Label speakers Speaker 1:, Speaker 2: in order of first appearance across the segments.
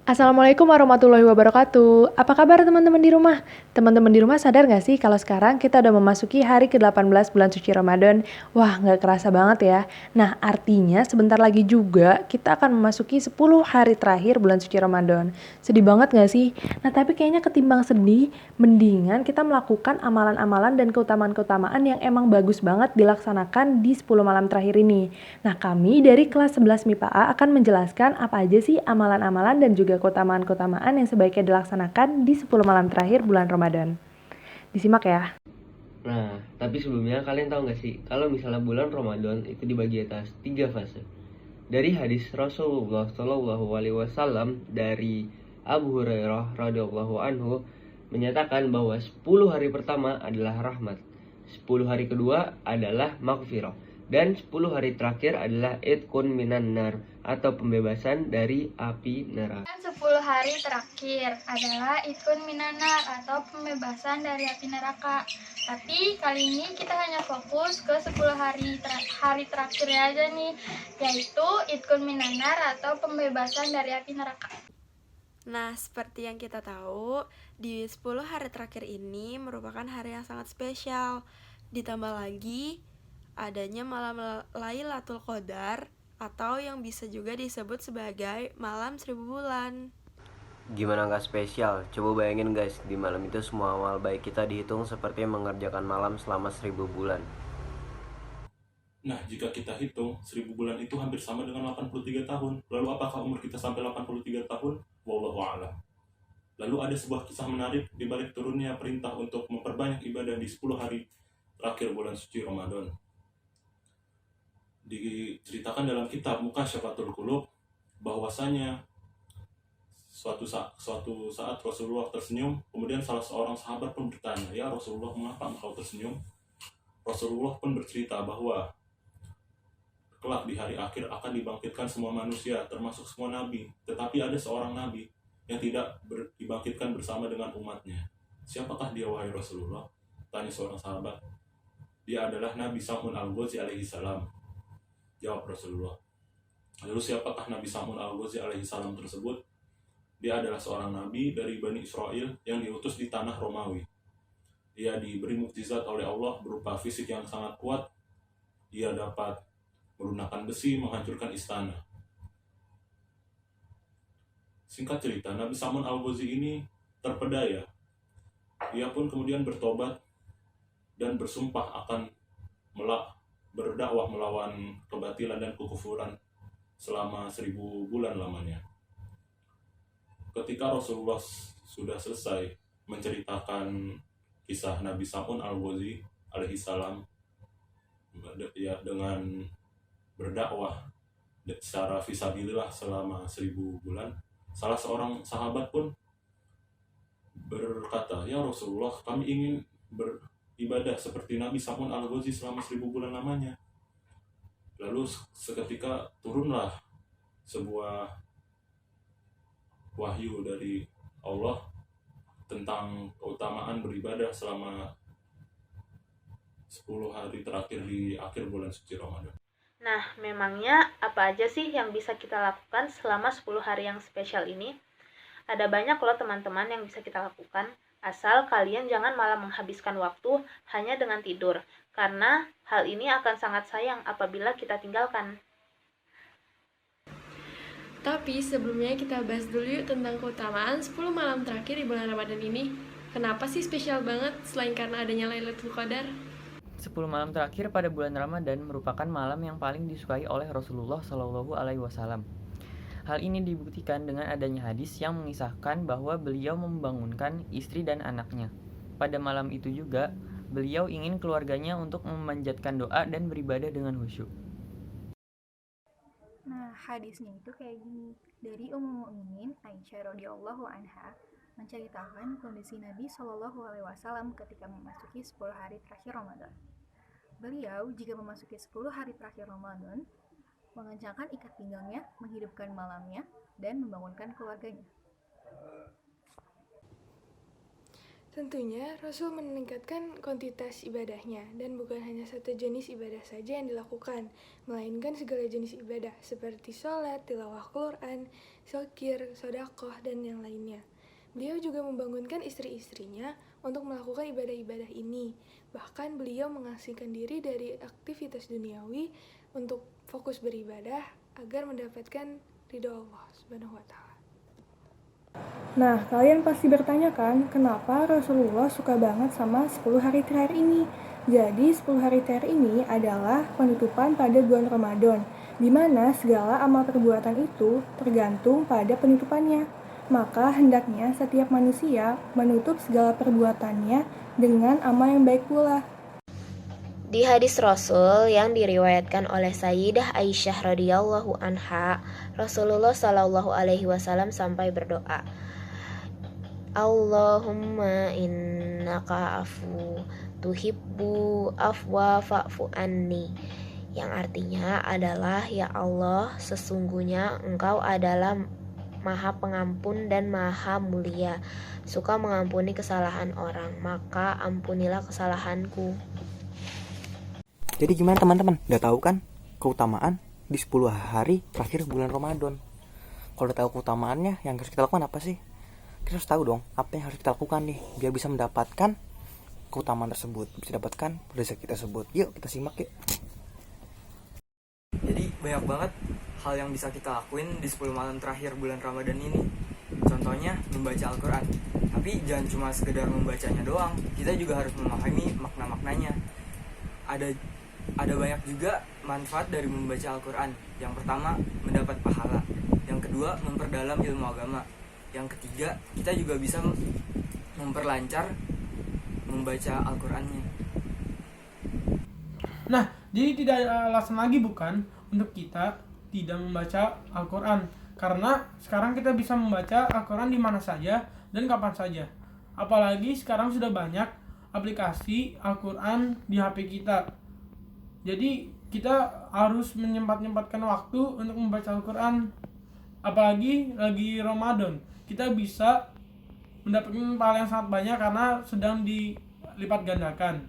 Speaker 1: Assalamualaikum warahmatullahi wabarakatuh. Apa kabar teman-teman di rumah? Teman-teman di rumah sadar nggak sih kalau sekarang kita udah memasuki hari ke-18 bulan suci Ramadan? Wah, nggak kerasa banget ya. Nah, artinya sebentar lagi juga kita akan memasuki 10 hari terakhir bulan suci Ramadan. Sedih banget nggak sih? Nah, tapi kayaknya ketimbang sedih, mendingan kita melakukan amalan-amalan dan keutamaan-keutamaan yang emang bagus banget dilaksanakan di 10 malam terakhir ini. Nah, kami dari kelas 11 MIPA A akan menjelaskan apa aja sih amalan-amalan dan juga keutamaan-keutamaan yang sebaiknya dilaksanakan di 10 malam terakhir bulan Ramadan. Disimak ya.
Speaker 2: Nah, tapi sebelumnya kalian tahu nggak sih kalau misalnya bulan Ramadan itu dibagi atas 3 fase. Dari hadis Rasulullah Shallallahu Alaihi Wasallam dari Abu Hurairah radhiyallahu anhu menyatakan bahwa 10 hari pertama adalah rahmat, 10 hari kedua adalah maghfirah, dan 10 hari terakhir adalah itkun minan nar atau pembebasan dari api neraka.
Speaker 3: 10 hari terakhir adalah Itkun Minanar atau pembebasan dari api neraka. Tapi kali ini kita hanya fokus ke 10 hari terakhir aja nih, yaitu Itkun Minanar atau pembebasan dari api neraka.
Speaker 4: Nah, seperti yang kita tahu, di 10 hari terakhir ini merupakan hari yang sangat spesial. Ditambah lagi, adanya malam Lailatul Qadar atau yang bisa juga disebut sebagai malam 1000 bulan.
Speaker 5: Gimana nggak spesial? Coba bayangin guys, di malam itu semua amal baik kita dihitung seperti mengerjakan malam selama 1000 bulan.
Speaker 6: Nah, jika kita hitung, 1000 bulan itu hampir sama dengan 83 tahun. Lalu apakah umur kita sampai 83 tahun? Wallahu a'lam. Lalu ada sebuah kisah menarik di balik turunnya perintah untuk memperbanyak ibadah di 10 hari terakhir bulan suci Ramadan. Diceritakan dalam kitab Mukasyafatul Qulub bahwasanya suatu saat Rasulullah tersenyum, kemudian salah seorang sahabat pun bertanya, "Ya Rasulullah, mengapa engkau tersenyum?" Rasulullah pun bercerita bahwa kelak di hari akhir akan dibangkitkan semua manusia, termasuk semua nabi. Tetapi ada seorang nabi yang tidak dibangkitkan bersama dengan umatnya. Siapakah dia, wahai Rasulullah? Tanya seorang sahabat. Dia adalah Nabi Samun al-Ghazi alaihi salam. Jawab Rasulullah. Lalu siapakah Nabi Samun al-Ghazi alaihi salam tersebut? Dia adalah seorang nabi dari Bani Israel yang diutus di tanah Romawi. Dia diberi mukjizat oleh Allah berupa fisik yang sangat kuat. Dia dapat menggunakan besi menghancurkan istana. Singkat cerita, Nabi Samun al-Ghazi ini terpedaya. Dia pun kemudian bertobat dan bersumpah akan berdakwah melawan kebatilan dan kekufuran selama 1000 bulan lamanya. Ketika Rasulullah sudah selesai menceritakan kisah Nabi Samun al-Ghazi alaihi salam ya, dengan berdakwah secara fisabilillah selama 1000 bulan, salah seorang sahabat pun berkata, "Ya Rasulullah, kami ingin beribadah seperti Nabi Samun al-Ghazi selama 1000 bulan lamanya." Lalu seketika turunlah sebuah wahyu dari Allah tentang keutamaan beribadah selama 10 hari terakhir di akhir bulan suci Ramadan.
Speaker 7: Nah, memangnya apa aja sih yang bisa kita lakukan selama 10 hari yang spesial ini? Ada banyak loh teman-teman yang bisa kita lakukan, asal kalian jangan malah menghabiskan waktu hanya dengan tidur, karena hal ini akan sangat sayang apabila kita tinggalkan.
Speaker 4: Tapi sebelumnya kita bahas dulu yuk tentang keutamaan 10 malam terakhir di bulan Ramadan ini. Kenapa sih spesial banget selain karena adanya Lailatul Qadar?
Speaker 8: 10 malam terakhir pada bulan Ramadan merupakan malam yang paling disukai oleh Rasulullah Shallallahu Alaihi Wasallam. Hal ini dibuktikan dengan adanya hadis yang mengisahkan bahwa beliau membangunkan istri dan anaknya. Pada malam itu juga, beliau ingin keluarganya untuk memanjatkan doa dan beribadah dengan khusyuk.
Speaker 9: Nah, hadisnya itu kayak gini. Dari Ummul Mukminin Aisyah radhiyallahu anha menceritakan kondisi Nabi Shallallahu alaihi wasallam ketika memasuki 10 hari terakhir Ramadan. Beliau jika memasuki 10 hari terakhir Ramadan, mengencangkan ikat pinggangnya, menghidupkan malamnya, dan membangunkan keluarganya.
Speaker 10: Tentunya Rasul meningkatkan kuantitas ibadahnya dan bukan hanya satu jenis ibadah saja yang dilakukan, melainkan segala jenis ibadah seperti sholat, tilawah Quran, zikir, sedekah, dan yang lainnya. Beliau juga membangunkan istri-istrinya untuk melakukan ibadah-ibadah ini. Bahkan beliau mengasingkan diri dari aktivitas duniawi untuk fokus beribadah agar mendapatkan ridho Allah Subhanahu wa Ta'ala.
Speaker 9: Nah, kalian pasti bertanya kan, kenapa Rasulullah suka banget sama 10 hari terakhir ini? Jadi, 10 hari terakhir ini adalah penutupan pada bulan Ramadan, di mana segala amal perbuatan itu tergantung pada penutupannya. Maka, hendaknya setiap manusia menutup segala perbuatannya dengan amal yang baik pula.
Speaker 11: Di hadis Rasul yang diriwayatkan oleh Sayyidah Aisyah radhiyallahu anha, Rasulullah shallallahu alaihi wasallam sampai berdoa, Allahumma innaka afu tuhibbu afwa fa'fu anni, yang artinya adalah, ya Allah, sesungguhnya Engkau adalah Maha Pengampun dan Maha Mulia, suka mengampuni kesalahan orang, maka ampunilah kesalahanku.
Speaker 12: Jadi gimana teman-teman? Udah tahu kan keutamaan di 10 hari terakhir bulan Ramadan? Kalau udah tahu keutamaannya, yang harus kita lakukan apa sih? Kita harus tahu dong apa yang harus kita lakukan nih biar bisa mendapatkan keutamaan tersebut, bisa dapatkan rezeki tersebut. Yuk kita simak yuk.
Speaker 8: Jadi banyak banget hal yang bisa kita lakuin di 10 malam terakhir bulan Ramadan ini. Contohnya membaca Al-Quran. Tapi jangan cuma sekedar membacanya doang, kita juga harus memahami makna-maknanya. Ada banyak juga manfaat dari membaca Al-Quran. Yang pertama, mendapat pahala. Yang kedua, memperdalam ilmu agama. Yang ketiga, kita juga bisa memperlancar membaca Al-Qurannya.
Speaker 13: Nah, jadi tidak ada alasan lagi bukan untuk kita tidak membaca Al-Quran. Karena sekarang kita bisa membaca Al-Quran di mana saja dan kapan saja. Apalagi sekarang sudah banyak aplikasi Al-Quran di HP kita. Jadi kita harus menyempatkan waktu untuk membaca Al-Quran. Apalagi lagi Ramadan, kita bisa mendapatkan pahala yang sangat banyak karena sedang dilipat gandakan.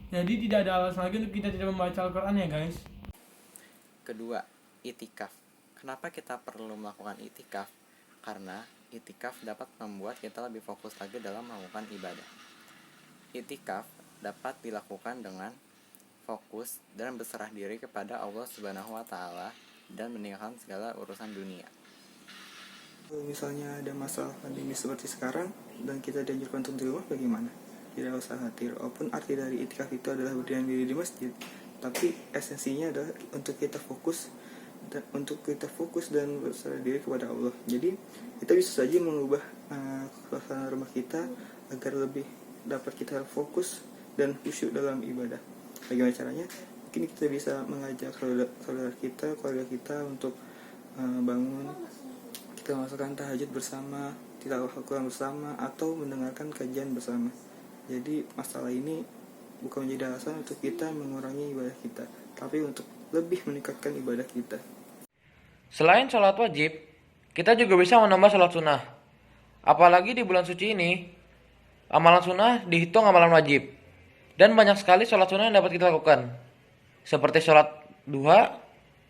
Speaker 13: Jadi tidak ada alasan lagi untuk kita tidak membaca Al-Quran ya guys.
Speaker 14: Kedua, itikaf. Kenapa kita perlu melakukan itikaf? Karena itikaf dapat membuat kita lebih fokus lagi dalam melakukan ibadah. Itikaf dapat dilakukan dengan fokus dan berserah diri kepada Allah Subhanahu wa Ta'ala dan meninggalkan segala urusan dunia.
Speaker 15: Kalau misalnya ada masalah pandemi seperti sekarang dan kita dianjurkan untuk di rumah, bagaimana? Tidak usah khawatir, walaupun arti dari itikaf itu adalah berdiam diri di masjid, tapi esensinya adalah untuk kita fokus dan berserah diri kepada Allah. Jadi kita bisa saja mengubah suasana rumah kita agar lebih dapat kita fokus dan khusyuk dalam ibadah. Bagaimana caranya? Mungkin kita bisa mengajak saudara kita, keluarga kita untuk bangun, kita melakukan tahajud bersama, tilawah Al-Quran bersama, atau mendengarkan kajian bersama. Jadi masalah ini bukan menjadi alasan untuk kita mengurangi ibadah kita, tapi untuk lebih meningkatkan ibadah kita.
Speaker 16: Selain sholat wajib, kita juga bisa menambah sholat sunnah. Apalagi di bulan suci ini, amalan sunnah dihitung amalan wajib. Dan banyak sekali sholat sunnah yang dapat kita lakukan. Seperti sholat duha,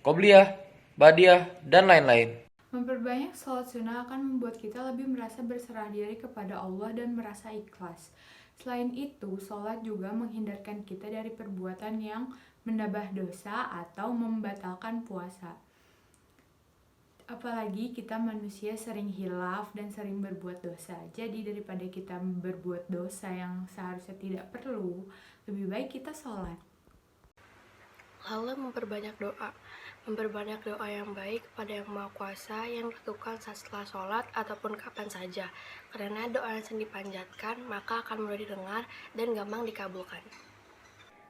Speaker 16: qobliyah, badiah, dan lain-lain.
Speaker 17: Memperbanyak sholat sunnah akan membuat kita lebih merasa berserah diri kepada Allah dan merasa ikhlas. Selain itu, sholat juga menghindarkan kita dari perbuatan yang menambah dosa atau membatalkan puasa. Apalagi kita manusia sering hilaf dan sering berbuat dosa. Jadi daripada kita berbuat dosa yang seharusnya tidak perlu, lebih baik kita sholat.
Speaker 18: Lalu memperbanyak doa. Memperbanyak doa yang baik kepada Yang Maha Kuasa yang dilakukan setelah sholat ataupun kapan saja. Karena doa yang sering dipanjatkan maka akan mudah didengar dan gampang dikabulkan.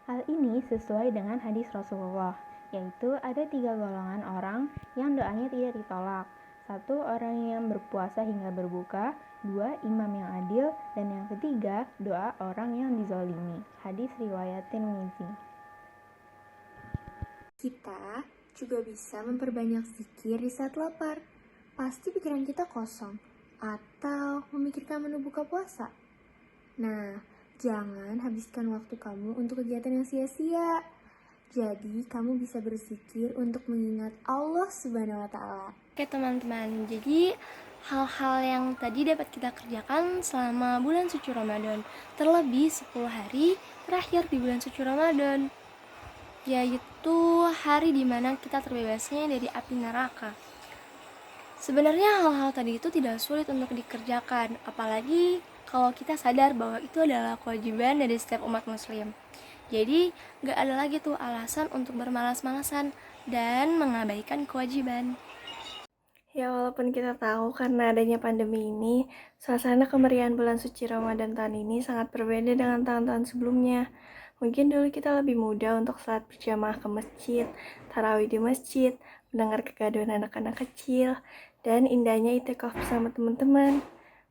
Speaker 19: Hal ini sesuai dengan hadis Rasulullah, yaitu ada 3 golongan orang yang doanya tidak ditolak. 1. Orang yang berpuasa hingga berbuka. 2. Imam yang adil. Dan yang ketiga, doa orang yang dizolimi. Hadis riwayat Tirmizi.
Speaker 20: Kita juga bisa memperbanyak zikir di saat lapar. Pasti pikiran kita kosong. Atau memikirkan menu buka puasa. Nah, jangan habiskan waktu kamu untuk kegiatan yang sia-sia. Jadi, kamu bisa berzikir untuk mengingat Allah Subhanahu wa Ta'ala.
Speaker 21: Oke teman-teman, jadi hal-hal yang tadi dapat kita kerjakan selama bulan suci Ramadan, terlebih 10 hari terakhir di bulan suci Ramadan, yaitu hari dimana kita terbebasnya dari api neraka. Sebenarnya hal-hal tadi itu tidak sulit untuk dikerjakan, apalagi kalau kita sadar bahwa itu adalah kewajiban dari setiap umat muslim. Jadi gak ada lagi tuh alasan untuk bermalas-malasan dan mengabaikan kewajiban.
Speaker 4: Ya walaupun kita tahu karena adanya pandemi ini, suasana kemeriahan bulan suci Ramadan tahun ini sangat berbeda dengan tahun-tahun sebelumnya. Mungkin dulu kita lebih mudah untuk salat berjamaah ke masjid, tarawih di masjid, mendengar kegaduhan anak-anak kecil, dan indahnya itikaf bersama teman-teman.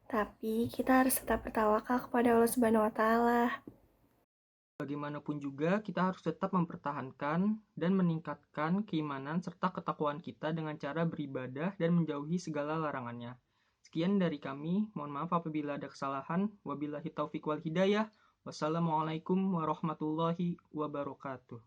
Speaker 4: Tapi kita harus tetap bertawakal kepada Allah Subhanahu wa Ta'ala.
Speaker 8: Bagaimanapun juga, kita harus tetap mempertahankan dan meningkatkan keimanan serta ketakwaan kita dengan cara beribadah dan menjauhi segala larangannya. Sekian dari kami, mohon maaf apabila ada kesalahan. Wabillahi taufiq wal hidayah. Wassalamualaikum warahmatullahi wabarakatuh.